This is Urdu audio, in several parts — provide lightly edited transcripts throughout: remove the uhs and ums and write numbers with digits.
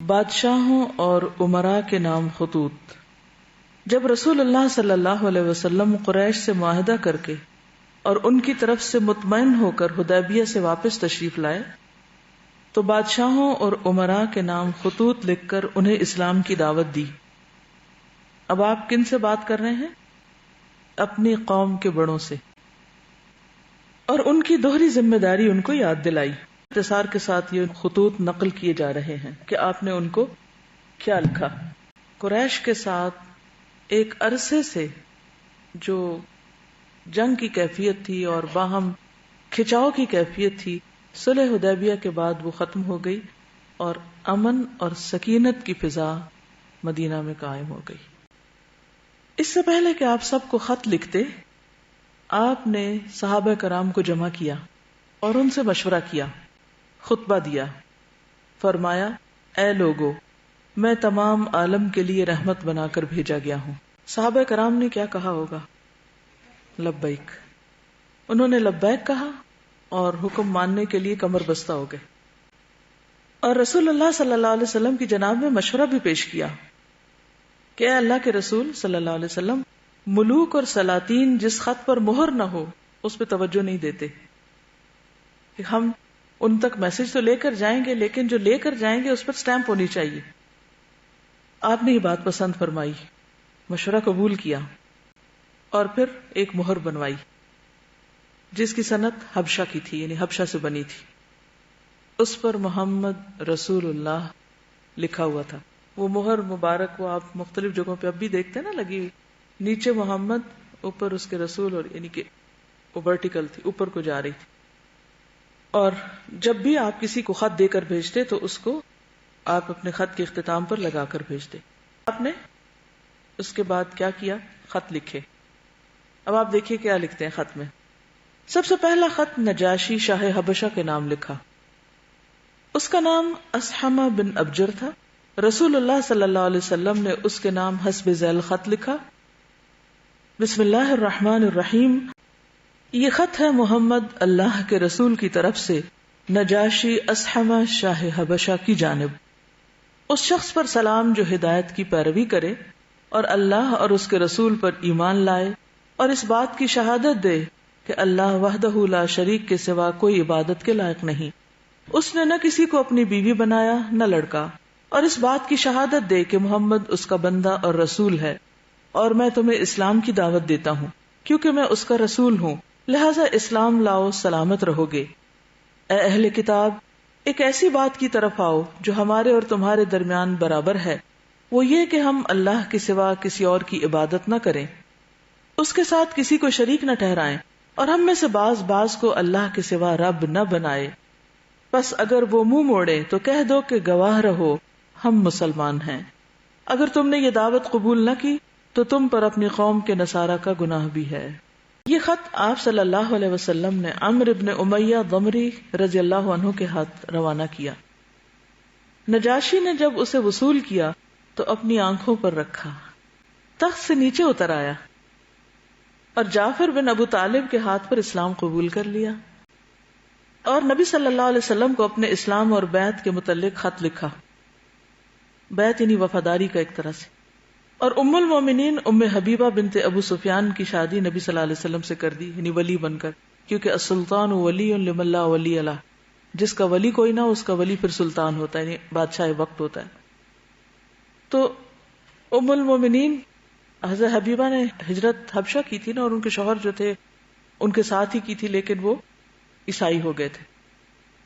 بادشاہوں اور امراء کے نام خطوط۔ جب رسول اللہ صلی اللہ علیہ وسلم قریش سے معاہدہ کر کے اور ان کی طرف سے مطمئن ہو کر حدیبیہ سے واپس تشریف لائے تو بادشاہوں اور امراء کے نام خطوط لکھ کر انہیں اسلام کی دعوت دی۔ اب آپ کن سے بات کر رہے ہیں؟ اپنی قوم کے بڑوں سے، اور ان کی دوہری ذمہ داری ان کو یاد دلائی۔ اختصار کے ساتھ یہ خطوط نقل کیے جا رہے ہیں کہ آپ نے ان کو کیا لکھا۔ قریش کے ساتھ ایک عرصے سے جو جنگ کی کیفیت تھی اور باہم کھچاؤ کی کیفیت تھی، صلح حدیبیہ کے بعد وہ ختم ہو گئی اور امن اور سکینت کی فضا مدینہ میں قائم ہو گئی۔ اس سے پہلے کہ آپ سب کو خط لکھتے، آپ نے صحابہ کرام کو جمع کیا اور ان سے مشورہ کیا، خطبہ دیا، فرمایا اے لوگو، میں تمام عالم کے لیے رحمت بنا کر بھیجا گیا ہوں۔ صحابہ کرام نے کیا کہا ہوگا؟ لبیک۔ انہوں نے لبیک کہا اور حکم ماننے کے لیے کمر بستہ ہو گئے، اور رسول اللہ صلی اللہ علیہ وسلم کی جناب میں مشورہ بھی پیش کیا کہ اے اللہ کے رسول صلی اللہ علیہ وسلم، ملوک اور سلاطین جس خط پر مہر نہ ہو اس پہ توجہ نہیں دیتے۔ کہ ہم ان تک میسج تو لے کر جائیں گے، لیکن جو لے کر جائیں گے اس پر سٹیمپ ہونی چاہیے۔ آپ نے یہ بات پسند فرمائی، مشورہ قبول کیا، اور پھر ایک مہر بنوائی جس کی صنعت حبشہ کی تھی، یعنی حبشہ سے بنی تھی۔ اس پر محمد رسول اللہ لکھا ہوا تھا۔ وہ مہر مبارک وہ آپ مختلف جگہوں پہ اب بھی دیکھتے ہیں نا، لگی ہوئی، نیچے محمد، اوپر اس کے رسول، اور یعنی کہ وہ ورٹیکل تھی، اوپر کو جا رہی تھی۔ اور جب بھی آپ کسی کو خط دے کر بھیجتے تو اس کو آپ اپنے خط کے اختتام پر لگا کر بھیجتے۔ آپ نے اس کے بعد کیا کیا؟ خط لکھے۔ اب آپ دیکھیے کیا لکھتے ہیں خط میں۔ سب سے پہلا خط نجاشی شاہ حبشہ کے نام لکھا۔ اس کا نام اسحمہ بن ابجر تھا۔ رسول اللہ صلی اللہ علیہ وسلم نے اس کے نام حسب ذیل خط لکھا۔ بسم اللہ الرحمن الرحیم، یہ خط ہے محمد اللہ کے رسول کی طرف سے نجاشی اسحمہ شاہ حبشہ کی جانب۔ اس شخص پر سلام جو ہدایت کی پیروی کرے اور اللہ اور اس کے رسول پر ایمان لائے اور اس بات کی شہادت دے کہ اللہ وحدہ لا شریک کے سوا کوئی عبادت کے لائق نہیں، اس نے نہ کسی کو اپنی بیوی بنایا نہ لڑکا، اور اس بات کی شہادت دے کہ محمد اس کا بندہ اور رسول ہے، اور میں تمہیں اسلام کی دعوت دیتا ہوں کیونکہ میں اس کا رسول ہوں، لہذا اسلام لاؤ سلامت رہو گے۔ اے اہل کتاب، ایک ایسی بات کی طرف آؤ جو ہمارے اور تمہارے درمیان برابر ہے، وہ یہ کہ ہم اللہ کے سوا کسی اور کی عبادت نہ کریں، اس کے ساتھ کسی کو شریک نہ ٹھہرائیں، اور ہم میں سے بعض کو اللہ کے سوا رب نہ بنائے۔ بس اگر وہ منہ موڑے تو کہہ دو کہ گواہ رہو ہم مسلمان ہیں۔ اگر تم نے یہ دعوت قبول نہ کی تو تم پر اپنی قوم کے نصارہ کا گناہ بھی ہے۔ یہ خط آپ صلی اللہ علیہ وسلم نے عمرو بن امیہ ضمری رضی اللہ عنہ کے ہاتھ روانہ کیا۔ نجاشی نے جب اسے وصول کیا تو اپنی آنکھوں پر رکھا، تخت سے نیچے اتر آیا اور جعفر بن ابو طالب کے ہاتھ پر اسلام قبول کر لیا، اور نبی صلی اللہ علیہ وسلم کو اپنے اسلام اور بیعت کے متعلق خط لکھا۔ بیعت یعنی وفاداری کا ایک طرح سے۔ اور ام المومنین ام حبیبہ بنت ابو سفیان کی شادی نبی صلی اللہ علیہ وسلم سے کر دی، یعنی ولی بن کر، کیونکہ السلطان ولی لمن لا ولی لہ، جس کا ولی کوئی نہ اس کا ولی پھر سلطان ہوتا ہے، یعنی بادشاہ وقت ہوتا ہے۔ تو ام المومنین حضرت حبیبہ نے ہجرت حبشہ کی تھی نا، اور ان کے شوہر جو تھے ان کے ساتھ ہی کی تھی، لیکن وہ عیسائی ہو گئے تھے،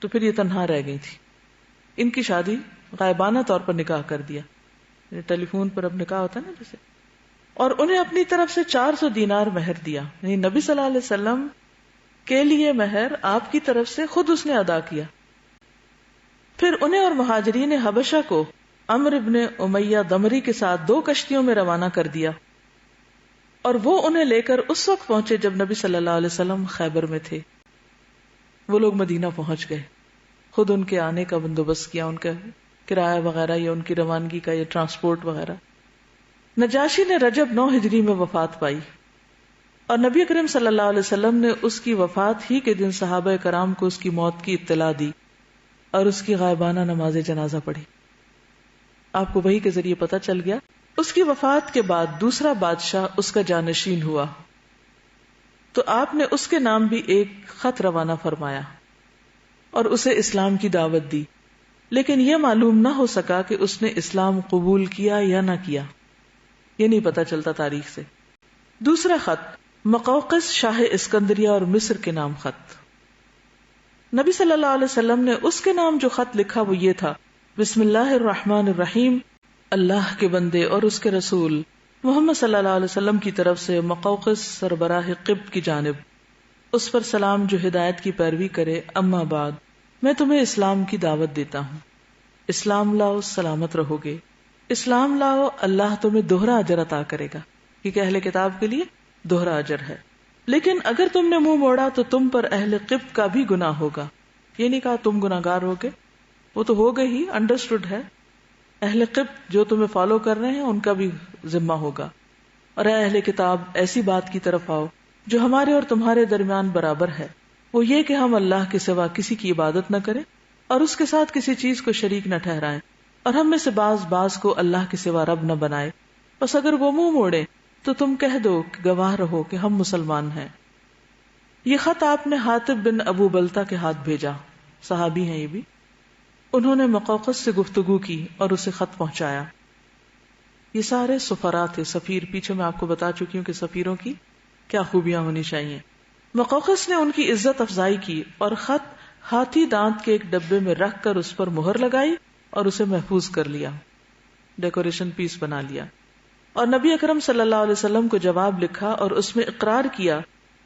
تو پھر یہ تنہا رہ گئی تھی۔ ان کی شادی غائبانہ طور پر نکاح کر دیا، ٹیلی فون پر اب نکاح ہوتا ہے نا جیسے، اور انہیں اپنی طرف سے 400 دینار مہر دیا، یعنی نبی صلی اللہ علیہ وسلم کے لیے مہر آپ کی طرف سے خود اس نے ادا کیا۔ پھر انہیں اور مہاجرین حبشہ کو عمرو بن امیہ ضمری کے ساتھ 2 کشتیوں میں روانہ کر دیا، اور وہ انہیں لے کر اس وقت پہنچے جب نبی صلی اللہ علیہ وسلم خیبر میں تھے۔ وہ لوگ مدینہ پہنچ گئے، خود ان کے آنے کا بندوبست کیا، ان کا کرایہ وغیرہ یا ان کی روانگی کا یا ٹرانسپورٹ وغیرہ۔ نجاشی نے رجب 9 ہجری میں وفات پائی، اور نبی کریم صلی اللہ علیہ وسلم نے اس کی وفات ہی کے دن صحابہ کرام کو اس کی موت کی اطلاع دی اور اس کی غائبانہ نماز جنازہ پڑھی۔ آپ کو وحی کے ذریعے پتہ چل گیا. اس کی وفات کے بعد دوسرا بادشاہ اس کا جانشین ہوا تو آپ نے اس کے نام بھی ایک خط روانہ فرمایا اور اسے اسلام کی دعوت دی، لیکن یہ معلوم نہ ہو سکا کہ اس نے اسلام قبول کیا یا نہ کیا، یہ نہیں پتا چلتا تاریخ سے. دوسرا خط مقوقس شاہ اسکندریہ اور مصر کے نام خط. نبی صلی اللہ علیہ وسلم نے اس کے نام جو خط لکھا وہ یہ تھا: بسم اللہ الرحمن الرحیم، اللہ کے بندے اور اس کے رسول محمد صلی اللہ علیہ وسلم کی طرف سے مقوقس سربراہ قبط کی جانب، اس پر سلام جو ہدایت کی پیروی کرے. اما بعد، میں تمہیں اسلام کی دعوت دیتا ہوں. اسلام لاؤ سلامت رہو گے، اسلام لاؤ اللہ تمہیں دوہرا اجر عطا کرے گا، کیونکہ اہل کتاب کے لیے دوہرا اجر ہے. لیکن اگر تم نے منہ موڑا تو تم پر اہل قبط کا بھی گناہ ہوگا. یہ نہیں کہا تم گناہگار ہوگے، وہ تو ہو گئے ہی، انڈرسٹوڈ ہے. اہل قبط جو تمہیں فالو کر رہے ہیں ان کا بھی ذمہ ہوگا. اور اے اہل کتاب، ایسی بات کی طرف آؤ جو ہمارے اور تمہارے درمیان برابر ہے، وہ یہ کہ ہم اللہ کے سوا کسی کی عبادت نہ کریں اور اس کے ساتھ کسی چیز کو شریک نہ ٹھہرائیں، اور ہم میں سے بعض کو اللہ کے سوا رب نہ بنائے. بس اگر وہ منہ موڑے تو تم کہہ دو کہ گواہ رہو کہ ہم مسلمان ہیں. یہ خط آپ نے حاطب بن ابو بلتا کے ہاتھ بھیجا، صحابی ہیں یہ بھی. انہوں نے مقوقس سے گفتگو کی اور اسے خط پہنچایا. یہ سارے سفراء تھے، سفیر. پیچھے میں آپ کو بتا چکی ہوں کہ سفیروں کی کیا خوبیاں ہونی چاہیے. مقوقس نے ان کی عزت افزائی کی اور خط ہاتھی دانت کے ایک ڈبے میں رکھ کر اس پر مہر لگائی اور اسے محفوظ کر لیا، ڈیکوریشن پیس بنا لیا. اور نبی اکرم صلی اللہ علیہ وسلم کو جواب لکھا اور اس میں اقرار کیا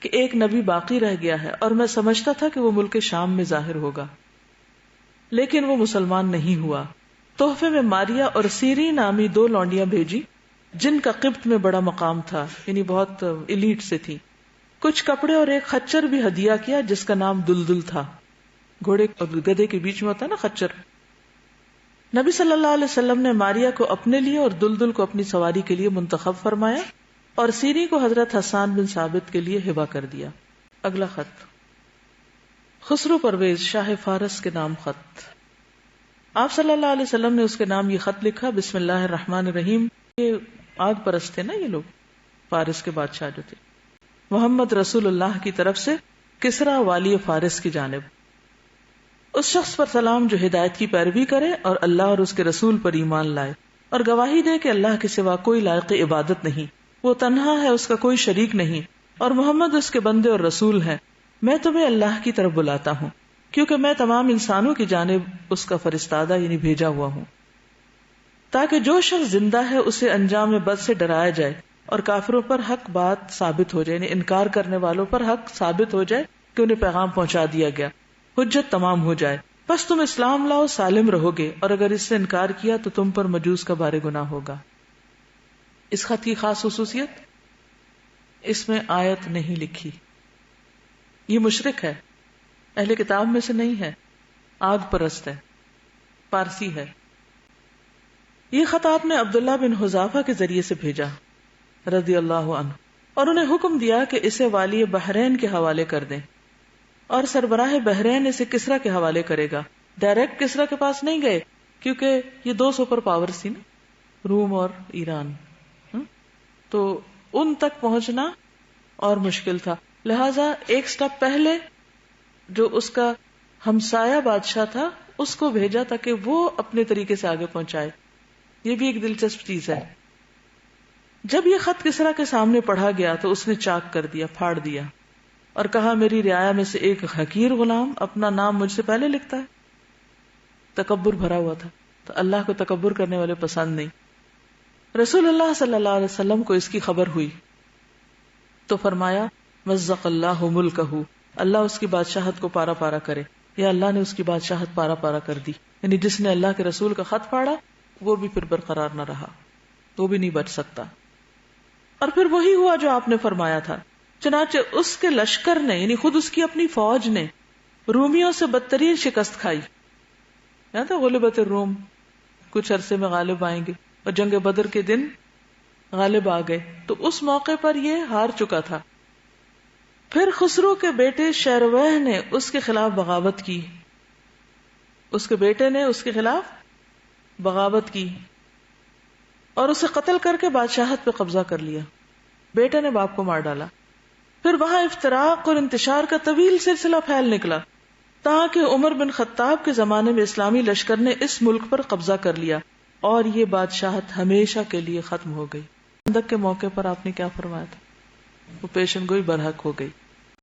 کہ ایک نبی باقی رہ گیا ہے اور میں سمجھتا تھا کہ وہ ملک شام میں ظاہر ہوگا، لیکن وہ مسلمان نہیں ہوا. تحفے میں ماریا اور سیری نامی 2 لونڈیاں بھیجی جن کا قبط میں بڑا مقام تھا، یعنی بہت ایلیٹ سے تھی. کچھ کپڑے اور ایک خچر بھی ہدیہ کیا جس کا نام دلدل تھا. گھوڑے اور گدھے کے بیچ میں ہوتا ہے نا خچر. نبی صلی اللہ علیہ وسلم نے ماریا کو اپنے لیے اور دلدل کو اپنی سواری کے لیے منتخب فرمایا اور سیری کو حضرت حسان بن ثابت کے لیے ہبہ کر دیا. اگلا خط خسرو پرویز شاہ فارس کے نام خط. آپ صلی اللہ علیہ وسلم نے اس کے نام یہ خط لکھا: بسم اللہ الرحمن الرحیم. یہ آگ پرست تھے نا یہ لوگ، فارس کے بادشاہ جو تھے. محمد رسول اللہ کی طرف سے کسرا والی فارس کی جانب. اس شخص پر سلام جو ہدایت کی پیروی کرے اور اللہ اور اس کے رسول پر ایمان لائے اور گواہی دے کہ اللہ کے سوا کوئی لائق عبادت نہیں، وہ تنہا ہے، اس کا کوئی شریک نہیں، اور محمد اس کے بندے اور رسول ہیں. میں تمہیں اللہ کی طرف بلاتا ہوں کیونکہ میں تمام انسانوں کی جانب اس کا فرستادہ یعنی بھیجا ہوا ہوں، تاکہ جو شخص زندہ ہے اسے انجام بد سے ڈرایا جائے اور کافروں پر حق بات ثابت ہو جائے، یعنی انکار کرنے والوں پر حق ثابت ہو جائے کہ انہیں پیغام پہنچا دیا گیا، حجت تمام ہو جائے. بس تم اسلام لاؤ سالم رہو گے، اور اگر اس سے انکار کیا تو تم پر مجوس کا بار گناہ ہوگا. اس خط کی خاص خصوصیت، اس میں آیت نہیں لکھی. یہ مشرک ہے، اہل کتاب میں سے نہیں ہے، آگ پرست ہے، پارسی ہے. یہ خط آپ نے عبداللہ بن حذافہ کے ذریعے سے بھیجا رضی اللہ عنہ، اور انہیں حکم دیا کہ اسے والی بحرین کے حوالے کر دیں، اور سربراہ بحرین اسے کسرا کے حوالے کرے گا. ڈائریکٹ کسرا کے پاس نہیں گئے کیونکہ یہ 2 سپر پاورز تھی نا، روم اور ایران، تو ان تک پہنچنا اور مشکل تھا. لہذا ایک سٹیپ پہلے جو اس کا ہمسایہ بادشاہ تھا اس کو بھیجا تاکہ وہ اپنے طریقے سے آگے پہنچائے. یہ بھی ایک دلچسپ چیز ہے. جب یہ خط کسرا کے سامنے پڑھا گیا تو اس نے چاک کر دیا، پھاڑ دیا اور کہا: میری رعایا میں سے ایک حقیر غلام اپنا نام مجھ سے پہلے لکھتا ہے. تکبر بھرا ہوا تھا، تو اللہ کو تکبر کرنے والے پسند نہیں. رسول اللہ صلی اللہ علیہ وسلم کو اس کی خبر ہوئی تو فرمایا: مزق اللہ ملکہ، اللہ اس کی بادشاہت کو پارا پارا کرے، یا اللہ نے اس کی بادشاہت پارا پارا کر دی. یعنی جس نے اللہ کے رسول کا خط پاڑا وہ بھی پھر برقرار نہ رہا، وہ بھی نہیں بچ سکتا. اور پھر وہی ہوا جو آپ نے فرمایا تھا. چنانچہ اس کے لشکر نے، یعنی خود اس کی اپنی فوج نے، رومیوں سے بدترین شکست کھائی. یا تو غلبت الروم، کچھ عرصے میں غالب آئیں گے، اور جنگ بدر کے دن غالب آ گئے. تو اس موقع پر یہ ہار چکا تھا. پھر خسرو کے بیٹے شیرویہ نے اس کے خلاف بغاوت کی. اس کے بیٹے نے اس کے خلاف بغاوت کی. اور اسے قتل کر کے بادشاہت پہ قبضہ کر لیا. بیٹے نے باپ کو مار ڈالا. پھر وہاں افتراق اور انتشار کا طویل سلسلہ پھیل نکلا تاکہ عمر بن خطاب کے زمانے میں اسلامی لشکر نے اس ملک پر قبضہ کر لیا اور یہ بادشاہت ہمیشہ کے لیے ختم ہو گئی. خندق کے موقع پر آپ نے کیا فرمایا تھا؟ وہ پیشن گوئی برحق ہو گئی.